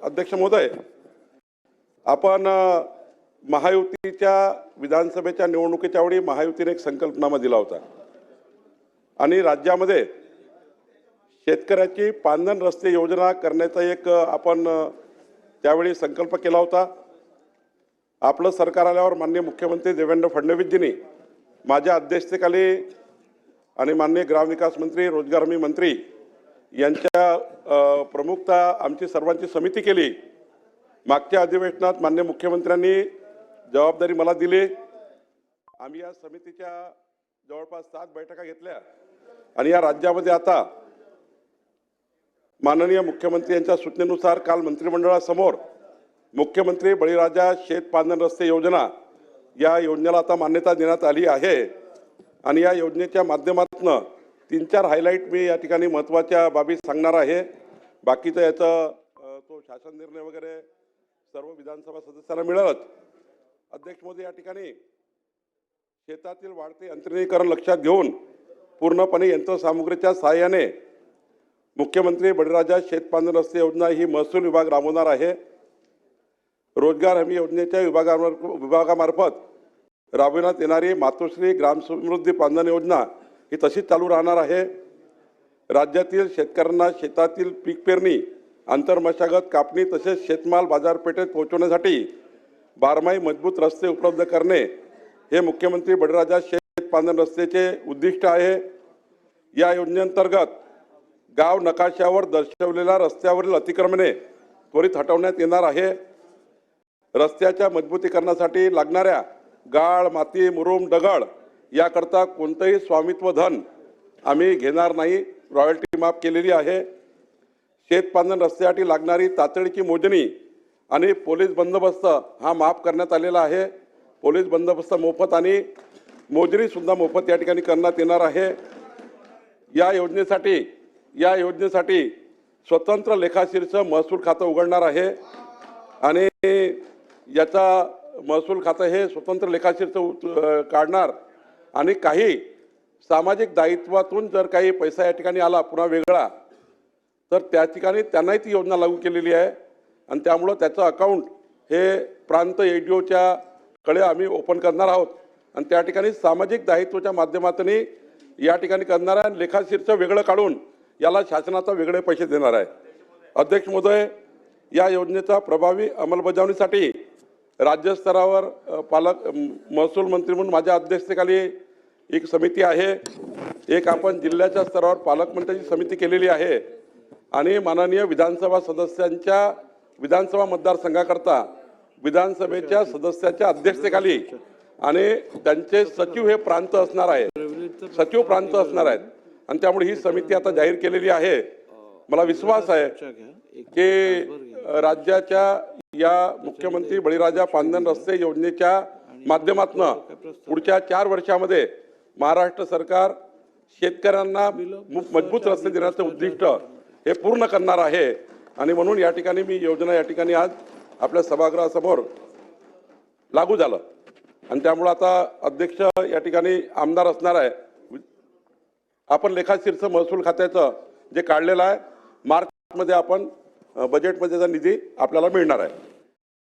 अध्यक्ष महोदय, आपण महायुतीच्या विधानसभेच्या निवडणुकीच्या वेळी महायुतीने एक संकल्पनामा दिला होता आणि राज्यामध्ये शेतकऱ्याची पांधन रस्ते योजना करण्याचा एक आपण त्यावेळी संकल्प केला होता। आपलं सरकार आल्यावर माननीय मुख्यमंत्री देवेंद्र फडणवीसजींनी माझ्या अध्यक्षतेखाली आणि माननीय ग्रामविकास मंत्री, रोजगार हमी मंत्री यांच्या प्रमुखता आमची सर्वांची समिती केली। मागच्या अधिवेशनात माननीय मुख्यमंत्र्यांनी जबाबदारी मला दिली। आम्ही या समितीच्या जवळपास 7 बैठका घेतल्या आणि या राज्यामध्ये आता माननीय मुख्यमंत्री यांच्या सूचनेनुसार काल मंत्रिमंडळासमोर मुख्यमंत्री बळीराजा शेत पांधन रस्ते योजना या योजनेला आता मान्यता देण्यात आली आहे आणि या योजनेच्या माध्यमातून 3-4 हायलाइट मी या ठिकाणी महत्त्वाच्या बाबी सांगणार आहे। बाकीचं याचं तो शासन निर्णय वगैरे सर्व विधानसभा सदस्यांना मिळालच। अध्यक्ष महोदय, या ठिकाणी शेतातील वाढते यंत्रणीकरण लक्षात घेऊन पूर्णपणे यंत्रसामुग्रीच्या सहाय्याने मुख्यमंत्री बळीराजा शेत पांधन रस्ते योजना ही महसूल विभाग राबवणार आहे। रोजगार हमी योजनेच्या विभागामार्फत राबविण्यात येणारी मातोश्री ग्राम समृद्धी पांधन योजना ही तशीच चालू राहणार आहे। राज्यातील शेतकऱ्यांना शेतातील पीक पेरणी, आंतरमशागत, कापणी तसेच शेतमाल बाजारपेठेत पोहोचवण्यासाठी 12माही मजबूत रस्ते उपलब्ध करणे हे मुख्यमंत्री बळीराजा शेत पांधन रस्त्याचे उद्दिष्ट आहे। या योजनेअंतर्गत गाव नकाशावर दर्शवलेल्या रस्त्यावरील अतिक्रमणे त्वरित हटवण्यात येणार आहे। रस्त्याच्या मजबूतीकरणासाठी लागणाऱ्या गाळ, माती, मुरुम, दगड याकरता कोणतेही स्वामित्व धन आम्ही घेणार नाही, रॉयल्टी माफ केलेली आहे। शेत पांधन रस्त्यासाठी लागणारी तातडीची मोजणी आणि पोलीस बंदोबस्त हा माफ करण्यात आलेला आहे। पोलीस बंदोबस्त मोफत आणि मोजणी सुद्धा मोफत या ठिकाणी करण्यात येणार आहे। या योजनेसाठी स्वतंत्र लेखाशीर्ष महसूल खातं उघडणार आहे आणि याचा महसूल खातं हे स्वतंत्र लेखाशीर्ष काढणार आणि काही सामाजिक दायित्वातून जर काही पैसा या ठिकाणी आला पुन्हा वेगळा तर त्या ठिकाणी त्यांनाही ती योजना लागू केलेली आहे आणि त्यामुळे त्याचं अकाउंट हे प्रांत एडीओच्या कडे आम्ही ओपन करणार आहोत आणि त्या ठिकाणी सामाजिक दायित्वाच्या माध्यमातून या ठिकाणी करणार आहे। लेखाशीर्ष वेगळं काढून याला शासनाचा वेगळे पैसे देणार आहे। अध्यक्ष महोदय, या योजनेचा प्रभावी अंमलबजावणीसाठी राज्यस्तरावर महसूल मंत्री म्हणून माझ्या अध्यक्षतेखाली एक समिती आहे। एक आपण जिल्ह्याच्या स्तरावर पालकमंत्र्यांची समिती केलेली आहे आणि माननीय विधानसभा सदस्यांच्या विधानसभा मतदारसंघाकरता विधानसभेच्या सदस्याच्या अध्यक्षतेखाली आणि त्यांचे सचिव हे प्रांत असणार आहे, सचिव प्रांत असणार आहेत आणि त्यामुळे ही समिती आता जाहीर केलेली आहे। मला विश्वास आहे की राज्याच्या या मुख्यमंत्री बळीराजा पांधन रस्ते योजनेच्या माध्यमातून पुढच्या 4 वर्षामध्ये महाराष्ट्र सरकार शेतकऱ्यांना मजबूत रस्ते देण्याचे उद्दिष्ट हे पूर्ण करणार आहे आणि म्हणून या ठिकाणी मी योजना या ठिकाणी आज आपल्या सभागृहासमोर लागू झालं आणि त्यामुळे आता अध्यक्ष या ठिकाणी आमदार असणार आहे। आपण लेखाशीर्ष महसूल खात्याचं जे काढलेलं आहे मार्चमध्ये आपण बजेटमध्ये निधी आपल्याला मिळणार आहे।